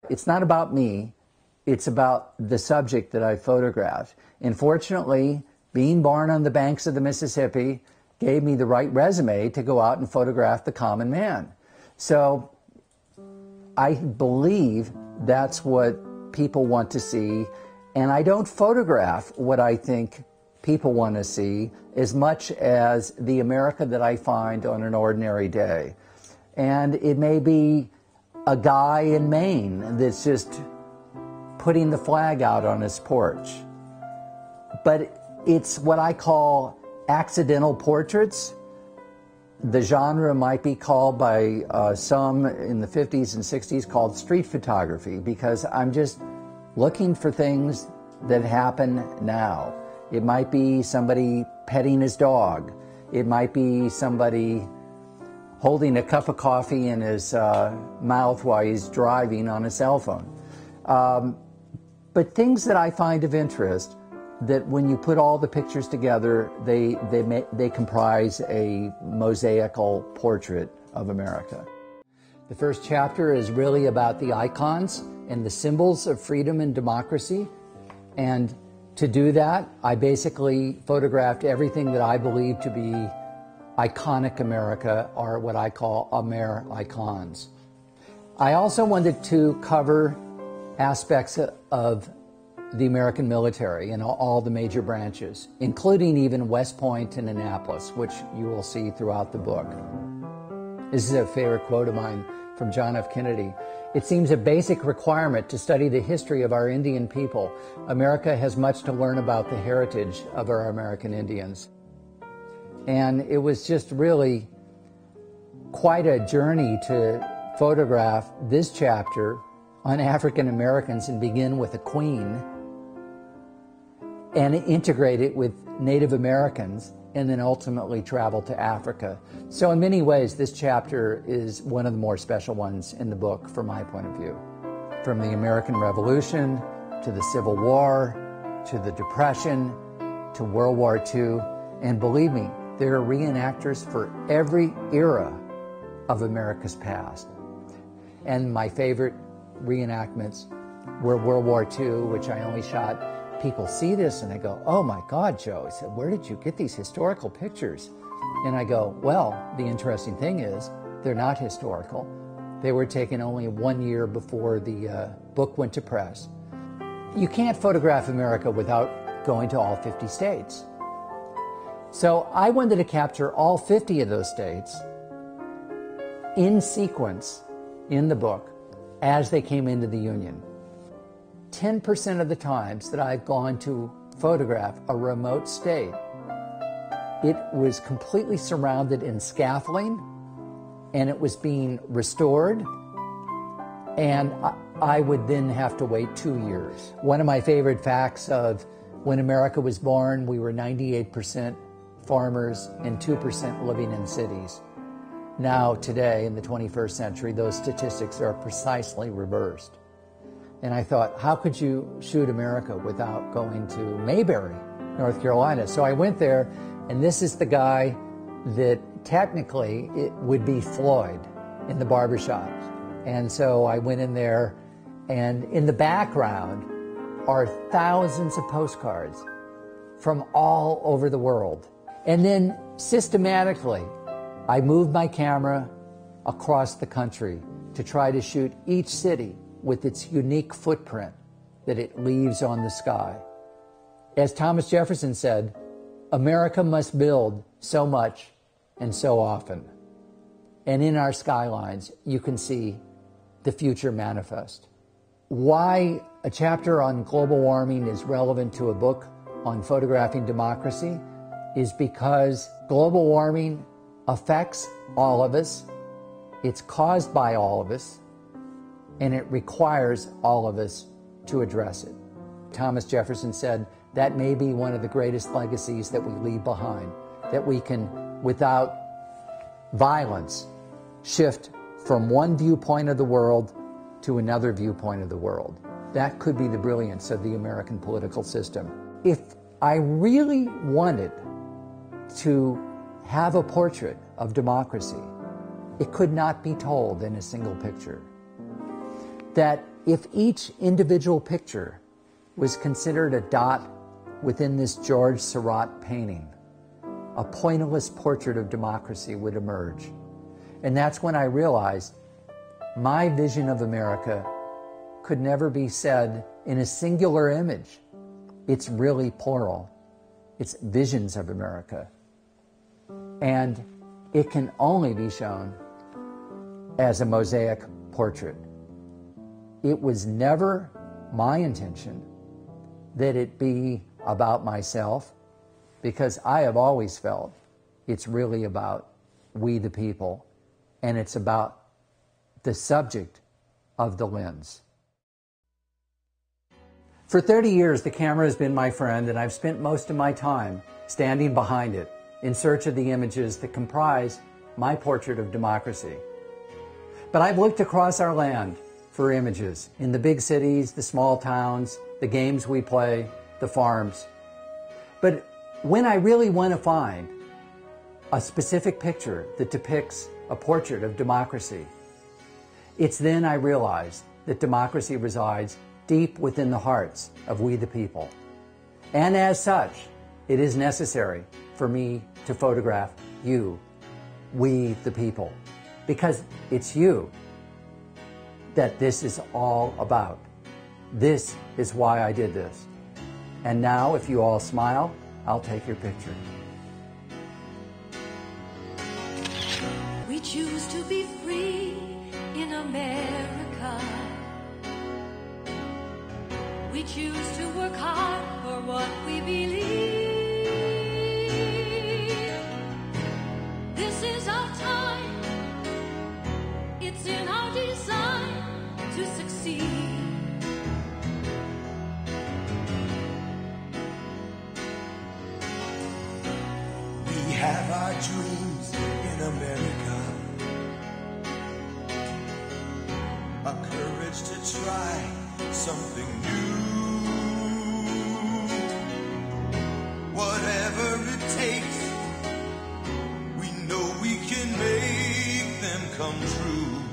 It's not about me, it's about the subject that I photographed. And fortunately, being born on the banks of the Mississippi gave me the right resume to go out and photograph the common man. So I believe that's what people want to see, and I don't photograph what I think people want to see as much as the America that I find on an ordinary day. And it may be a guy in Maine that's just putting the flag out on his porch. But it's what I call accidental portraits. The genre might be called by some in the 50s and 60s called street photography, because I'm just looking for things that happen now. It might be somebody petting his dog. It might be somebody holding a cup of coffee in his mouth while he's driving on a cell phone. But things that I find of interest, that when you put all the pictures together, they comprise a mosaical portrait of America. The first chapter is really about the icons and the symbols of freedom and democracy. And to do that, I basically photographed everything that I believe to be iconic America, or what I call Amer-icons. I also wanted to cover aspects of the American military and all the major branches, including even West Point and Annapolis, which you will see throughout the book. This is a favorite quote of mine from John F. Kennedy. It seems a basic requirement to study the history of our Indian people. America has much to learn about the heritage of our American Indians. And it was just really quite a journey to photograph this chapter on African Americans and begin with a queen and integrate it with Native Americans and then ultimately travel to Africa. So in many ways, this chapter is one of the more special ones in the book from my point of view. From the American Revolution, to the Civil War, to the Depression, to World War II, and believe me, there are reenactors for every era of America's past. And my favorite reenactments were World War II, which I only shot. People see this and they go, "Oh my God, Joe," I said, "where did you get these historical pictures?" And I go, well, the interesting thing is they're not historical. They were taken only 1 year before the book went to press. You can't photograph America without going to all 50 states. So I wanted to capture all 50 of those states in sequence in the book as they came into the Union. 10% of the times that I've gone to photograph a remote state, it was completely surrounded in scaffolding and it was being restored, and I would then have to wait 2 years. One of my favorite facts of when America was born, we were 98% farmers and 2% living in cities. Now, today, in the 21st century, those statistics are precisely reversed. And I thought, how could you shoot America without going to Mayberry, North Carolina? So I went there, and this is the guy that technically it would be Floyd in the barbershop. And so I went in there, and in the background are thousands of postcards from all over the world. And then systematically, I moved my camera across the country to try to shoot each city with its unique footprint that it leaves on the sky. As Thomas Jefferson said, America must build so much and so often. And in our skylines, you can see the future manifest. Why a chapter on global warming is relevant to a book on photographing democracy is because global warming affects all of us, it's caused by all of us, and it requires all of us to address it. Thomas Jefferson said that may be one of the greatest legacies that we leave behind, that we can, without violence, shift from one viewpoint of the world to another viewpoint of the world. That could be the brilliance of the American political system. If I really wanted to have a portrait of democracy, it could not be told in a single picture. That if each individual picture was considered a dot within this George Seurat painting, a pointillist portrait of democracy would emerge. And that's when I realized my vision of America could never be said in a singular image. It's really plural. It's visions of America. And it can only be shown as a mosaic portrait. It was never my intention that it be about myself, because I have always felt it's really about we the people, and it's about the subject of the lens. For 30 years, the camera has been my friend, and I've spent most of my time standing behind it in search of the images that comprise my portrait of democracy. But I've looked across our land for images in the big cities, the small towns, the games we play, the farms. But when I really want to find a specific picture that depicts a portrait of democracy, it's then I realize that democracy resides deep within the hearts of we the people. And as such, it is necessary for me to photograph you, we the people, because it's you that this is all about. This is why I did this. And now, if you all smile, I'll take your picture. We choose to be free in America. We choose to work hard for what we believe. This is our time. It's in our design to succeed. We have our dreams in America, a courage to try something new. Whatever it takes, we know we can make them come true.